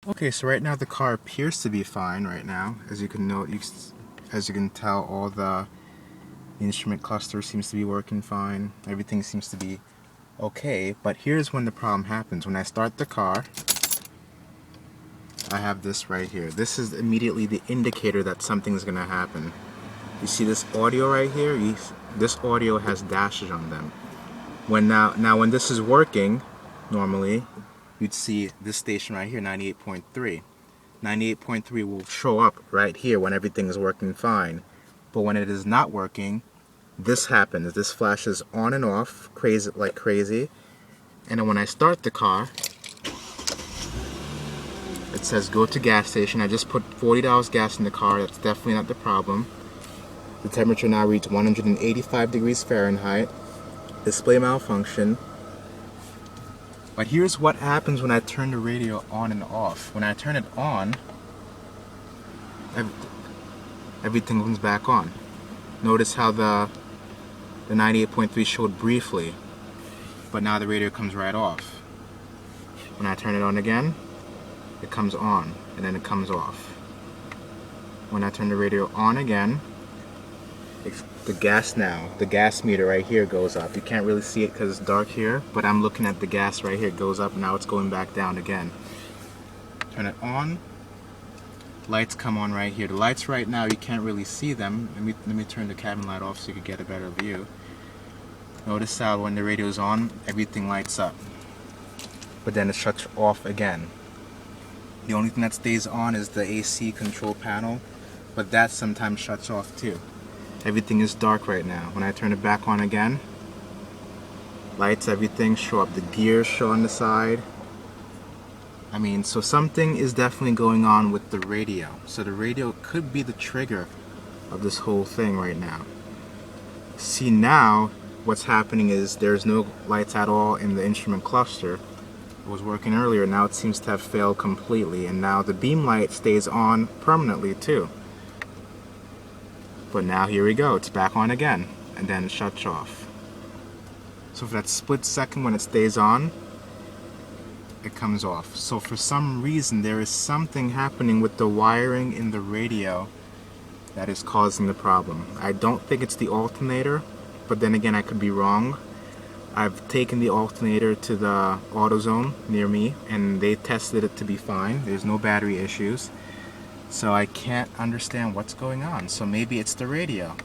Okay, so right now the car appears to be fine right now. As you can note, as you can tell, all the instrument cluster seems to be working fine. Everything seems to be okay, but here's when the problem happens. When I start the car, I have this right here. This is immediately the indicator that something's gonna happen. You see this audio right here? This audio has dashes on them. Now when this is working, normally, you'd see this station right here, 98.3. 98.3 will show up right here when everything is working fine. But when it is not working, this happens. This flashes on and off crazy, like crazy. And then when I start the car, it says go to gas station. I just put $40 gas in the car. That's definitely not the problem. The temperature now reads 185 degrees Fahrenheit. Display malfunction. But here's what happens when I turn the radio on and off. When I turn it on, everything comes back on. Notice how the 98.3 showed briefly, but now the radio comes right off. When I turn it on again, it comes on, and then it comes off. When I turn the radio on again, the gas meter right here goes up. You can't really see it because it's dark here, but I'm looking at the gas right here. It goes up, now it's going back down again. Turn it on, lights come on right here. The lights right now, you can't really see them. Let me turn the cabin light off so you can get a better view. Notice how when the radio is on, everything lights up, but then it shuts off again. The only thing that stays on is the AC control panel, but that sometimes shuts off too. Everything is dark right now. When I turn it back on again, lights, everything show up. The gears show on the side. So something is definitely going on with the radio. So the radio could be the trigger of this whole thing right now. See, now what's happening is there's no lights at all in the instrument cluster. It was working earlier, now it seems to have failed completely, and now the beam light stays on permanently too. But now here we go, it's back on again, and then it shuts off. So for that split second when it stays on, it comes off. So for some reason there is something happening with the wiring in the radio that is causing the problem. I don't think it's the alternator, but then again I could be wrong. I've taken the alternator to the AutoZone near me and they tested it to be fine. There's no battery issues. So I can't understand what's going on. So maybe it's the radio.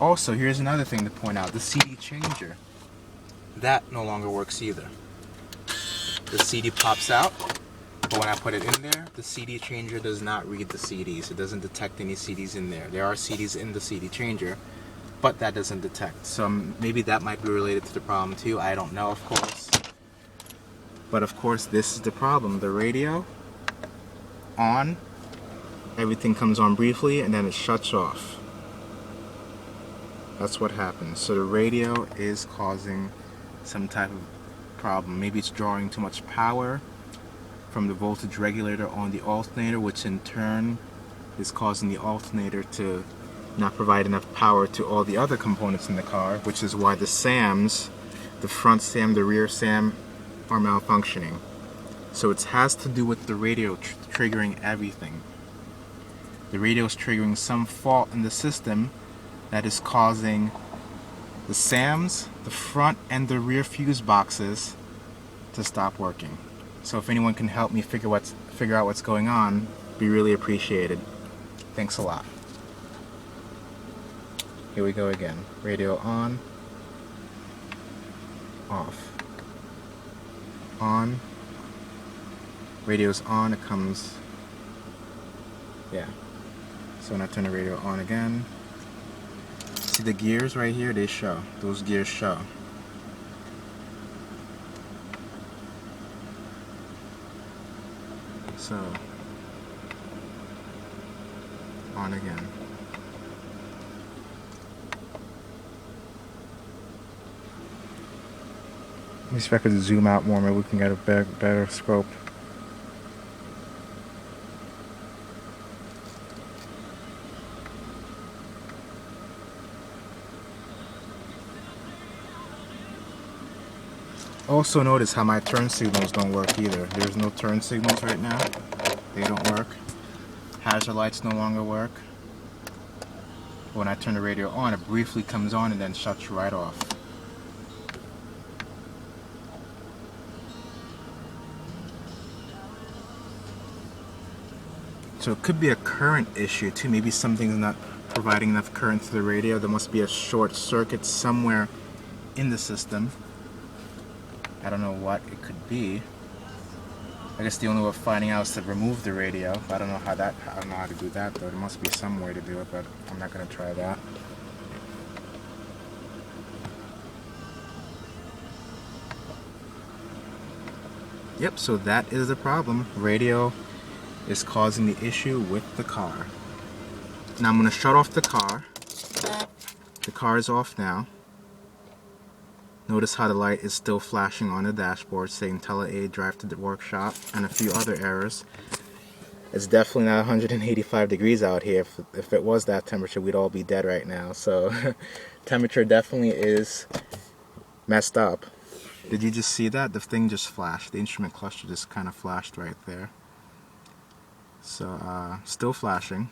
Also, here's another thing to point out. The CD changer. That no longer works either. The CD pops out, but when I put it in there, the CD changer does not read the CDs. It doesn't detect any CDs in there. There are CDs in the CD changer, but that doesn't detect. So maybe that might be related to the problem too. I don't know, of course. But of course, this is the problem. The radio on, everything comes on briefly and then it shuts off. That's what happens. So the radio is causing some type of problem. Maybe it's drawing too much power from the voltage regulator on the alternator, which in turn is causing the alternator to not provide enough power to all the other components in the car, which is why the SAMs, the front SAM, the rear SAM, are malfunctioning. So it has to do with the radio triggering everything. The radio is triggering some fault in the system that is causing the SAMs, the front and the rear fuse boxes to stop working. So if anyone can help me figure out what's going on, be really appreciated. Thanks a lot. Here we go again. Radio on, off, on. Radio's on, it comes, yeah. So when I turn the radio on again, see the gears right here, they show. Those gears show. So, on again. Let me see if I could zoom out more, maybe we can get a better scope. Also notice how my turn signals don't work either. There's no turn signals right now. They don't work. Hazard lights no longer work. When I turn the radio on, it briefly comes on and then shuts right off. So it could be a current issue too. Maybe something's not providing enough current to the radio. There must be a short circuit somewhere in the system. I don't know what it could be. I guess the only way of finding out is to remove the radio. I don't know how to do that though. There must be some way to do it, but I'm not gonna try that. Yep, so that is the problem. Radio is causing the issue with the car. Now I'm gonna shut off the car. The car is off now. Notice how the light is still flashing on the dashboard saying Tele-A, drive to the workshop, and a few other errors. It's definitely not 185 degrees out here. If it was that temperature, we'd all be dead right now. So temperature definitely is messed up. Did you just see that? The thing just flashed. The instrument cluster just kind of flashed right there. So still flashing.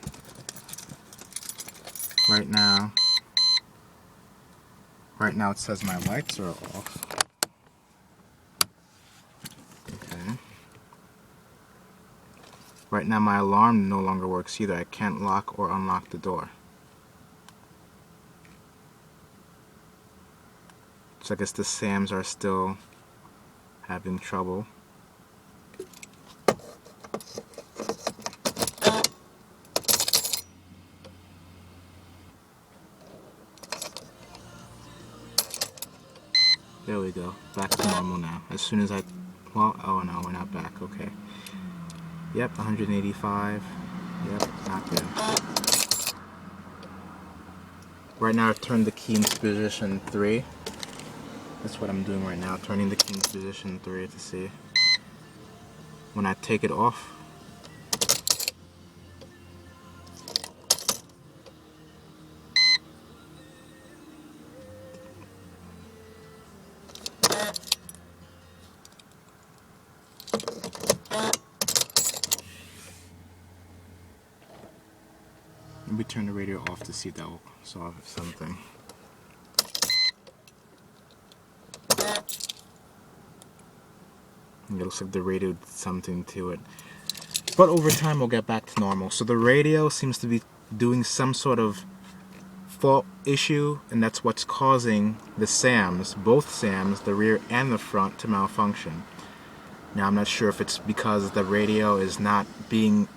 Right now it says my lights are off. Okay. Right now my alarm no longer works either. I can't lock or unlock the door. So I guess the SAMs are still having trouble. There we go. Back to normal now. As soon as well, oh no, we're not back. Okay. Yep, 185. Yep, not good. Right now I've turned the key into position 3. That's what I'm doing right now, turning the key into position 3 to see. When I take it off, maybe turn the radio off to see if that will solve something. It looks like the radio did something to it. But over time we'll get back to normal. So the radio seems to be doing some sort of fault issue, and that's what's causing the SAMs, both SAMs, the rear and the front, to malfunction. Now I'm not sure if it's because the radio is not being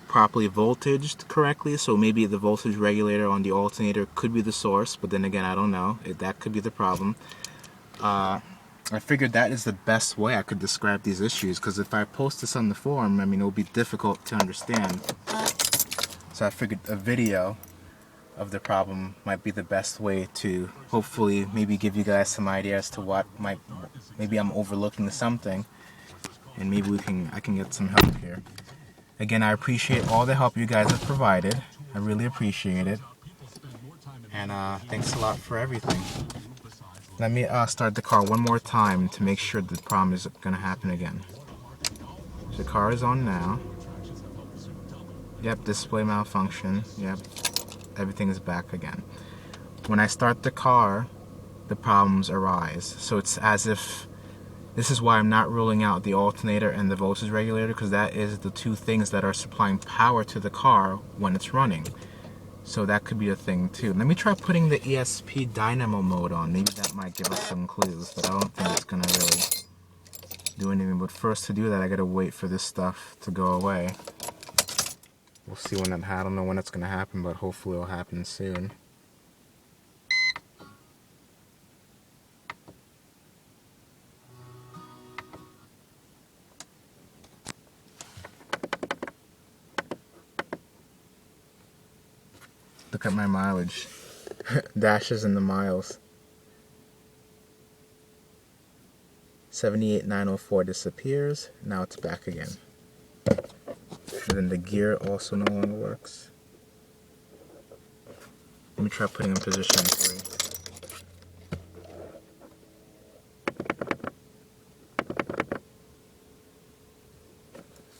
properly voltaged correctly, so maybe the voltage regulator on the alternator could be the source, but then again I don't know. That could be the problem. I figured that is the best way I could describe these issues, because if I post this on the forum, I mean, it will be difficult to understand. So I figured a video of the problem might be the best way to hopefully maybe give you guys some idea as to what maybe I'm overlooking something, and maybe I can get some help here. Again, I appreciate all the help you guys have provided. I really appreciate it. And thanks a lot for everything. Let me start the car one more time to make sure the problem is going to happen again. So the car is on now. Yep, display malfunction. Yep, everything is back again. When I start the car, the problems arise. So it's as if, this is why I'm not ruling out the alternator and the voltage regulator, because that is the two things that are supplying power to the car when it's running. So that could be a thing too. Let me try putting the ESP dynamo mode on. Maybe that might give us some clues, but I don't think it's gonna really do anything. But first, to do that, I gotta wait for this stuff to go away. We'll see when that, I don't know when it's gonna happen, but hopefully it'll happen soon. Look at my mileage. Dashes in the miles. 78,904 disappears. Now it's back again. And then the gear also no longer works. Let me try putting in position 3.